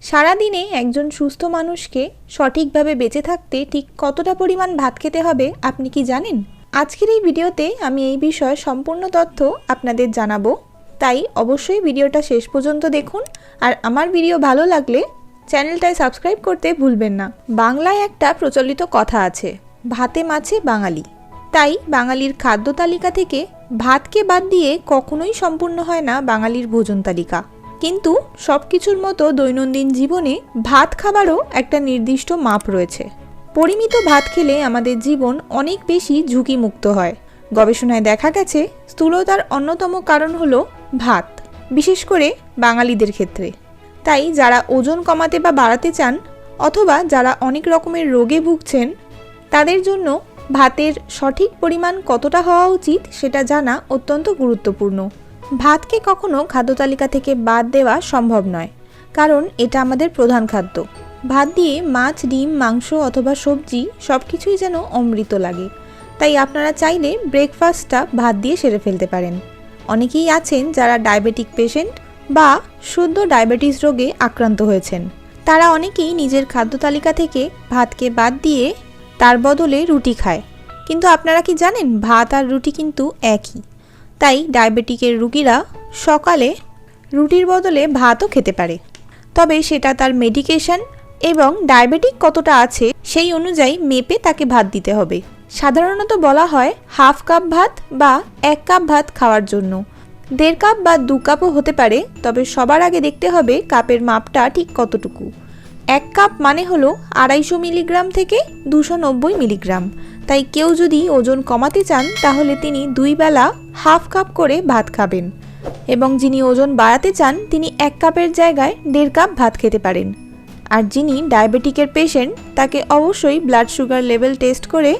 সারাদিনে একজন সুস্থ মানুষকে সঠিকভাবে বেঁচে থাকতে ঠিক কতটা পরিমাণ ভাত খেতে হবে আপনি কি জানেন? আজকের এই ভিডিওতে আমি এই বিষয়ে সম্পূর্ণ তথ্য আপনাদের জানাবো, তাই অবশ্যই ভিডিওটা শেষ পর্যন্ত দেখুন। আর আমার ভিডিও ভালো লাগলে চ্যানেলটায় সাবস্ক্রাইব করতে ভুলবেন না। বাংলায় একটা প্রচলিত কথা আছে, ভাতে মাছে বাঙালি। তাই বাঙালির খাদ্য তালিকা থেকে ভাতকে বাদ দিয়ে কখনোই সম্পূর্ণ হয় না বাঙালির ভোজন তালিকা। কিন্তু সব কিছুর মতো দৈনন্দিন জীবনে ভাত খাবারও একটা নির্দিষ্ট মাপ রয়েছে। পরিমিত ভাত খেলে আমাদের জীবন অনেক বেশি ঝুঁকিমুক্ত হয়। গবেষণায় দেখা গেছে স্থূলতার অন্যতম কারণ হলো ভাত, বিশেষ করে বাঙালিদের ক্ষেত্রে। তাই যারা ওজন কমাতে বা বাড়াতে চান অথবা যারা অনেক রকমের রোগে ভুগছেন তাদের জন্য ভাতের সঠিক পরিমাণ কতটা হওয়া উচিত সেটা জানা অত্যন্ত গুরুত্বপূর্ণ। ভাতকে কখনো খাদ্য তালিকা থেকে বাদ দেওয়া সম্ভব নয়, কারণ এটা আমাদের প্রধান খাদ্য। ভাত দিয়ে মাছ, ডিম, মাংস অথবা সবজি সব কিছুই যেন অমৃত লাগে। তাই আপনারা চাইলে ব্রেকফাস্টটা ভাত দিয়ে সেরে ফেলতে পারেন। অনেকেই আছেন যারা ডায়াবেটিক পেশেন্ট বা সদ্য ডায়াবেটিস রোগে আক্রান্ত হয়েছেন। তারা অনেকেই নিজের খাদ্য তালিকা থেকে ভাতকে বাদ দিয়ে তার বদলে রুটি খায়। কিন্তু আপনারা কি জানেন, ভাত আর রুটি কিন্তু একই। তাই ডায়াবেটিকের রোগীরা সকালে রুটির বদলে ভাতও খেতে পারে, তবে সেটা তার মেডিকেশন এবং ডায়াবেটিক কতটা আছে সেই অনুযায়ী মেপে তাকে ভাত দিতে হবে। সাধারণত বলা হয় হাফ কাপ ভাত বা 1 কাপ ভাত খাওয়ার জন্য। 1.5 কাপ বা 2 কাপও হতে পারে, তবে সবার আগে দেখতে হবে কাপের মাপটা ঠিক কতটুকু। 1 কাপ মানে হলো 250 মিলিগ্রাম থেকে 290 মিলিগ্রাম। তাই কেউ যদি ওজন কমাতে চান তাহলে তিনি 2 বেলা হাফ কাপ করে ভাত খাবেন, এবং যিনি ওজন বাড়াতে চান তিনি 1 কাপের জায়গায় 1.5 কাপ ভাত খেতে পারেন। আর যিনি ডায়াবেটিকের পেশেন্ট তাকে অবশ্যই ব্লাড সুগার লেভেল টেস্ট করে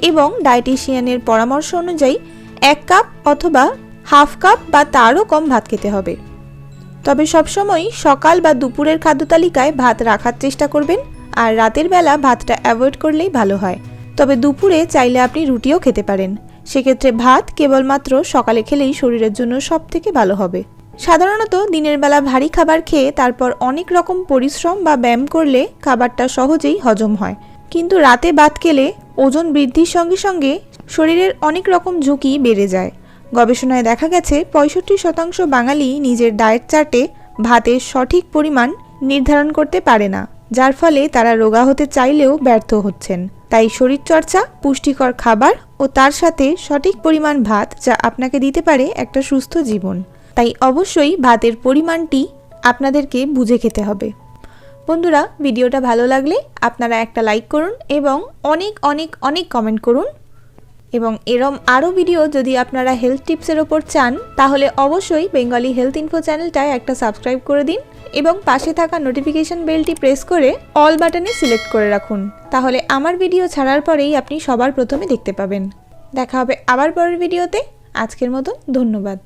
এবং ডায়েটিশিয়ানের পরামর্শ অনুযায়ী 1 কাপ অথবা হাফ কাপ বা তারও কম ভাত খেতে হবে। তবে সবসময় সকাল বা দুপুরের খাদ্য তালিকায় ভাত রাখার চেষ্টা করবেন, আর রাতের বেলা ভাতটা অ্যাভয়েড করলেই ভালো হয়। তবে দুপুরে চাইলে আপনি রুটিও খেতে পারেন। সেক্ষেত্রে ভাত কেবলমাত্র সকালে খেলেই শরীরের জন্য সবথেকে ভালো হবে। সাধারণত দিনের বেলা ভারী খাবার খেয়ে তারপর অনেক রকম পরিশ্রম বা ব্যায়াম করলে খাবারটা সহজেই হজম হয়। কিন্তু রাতে ভাত খেলে ওজন বৃদ্ধির সঙ্গে সঙ্গে শরীরের অনেক রকম ঝুঁকি বেড়ে যায়। গবেষণায় দেখা গেছে 65% বাঙালি নিজের ডায়েট চার্টে ভাতের সঠিক পরিমাণ নির্ধারণ করতে পারে না, যার ফলে তারা রোগা হতে চাইলেও ব্যর্থ হচ্ছেন। তাই শরীরচর্চা, পুষ্টিকর খাবার ও তার সাথে সঠিক পরিমাণ ভাত যা আপনাকে দিতে পারে একটা সুস্থ জীবন। তাই অবশ্যই ভাতের পরিমাণটি আপনাদেরকে বুঝে খেতে হবে। বন্ধুরা, ভিডিওটা ভালো লাগলে আপনারা একটা লাইক করুন এবং অনেক অনেক অনেক কমেন্ট করুন। এবং এরম আরও ভিডিও যদি আপনারা হেলথ টিপসের ওপর চান তাহলে অবশ্যই বেঙ্গলি হেলথ ইনফো চ্যানেলটায় একটা সাবস্ক্রাইব করে দিন এবং পাশে থাকা নোটিফিকেশন বেলটি প্রেস করে অল বাটনে সিলেক্ট করে রাখুন। তাহলে আমার ভিডিও ছাড়ার পরেই আপনি সবার প্রথমে দেখতে পাবেন। দেখা হবে আবার পরের ভিডিওতে। আজকের মতো ধন্যবাদ।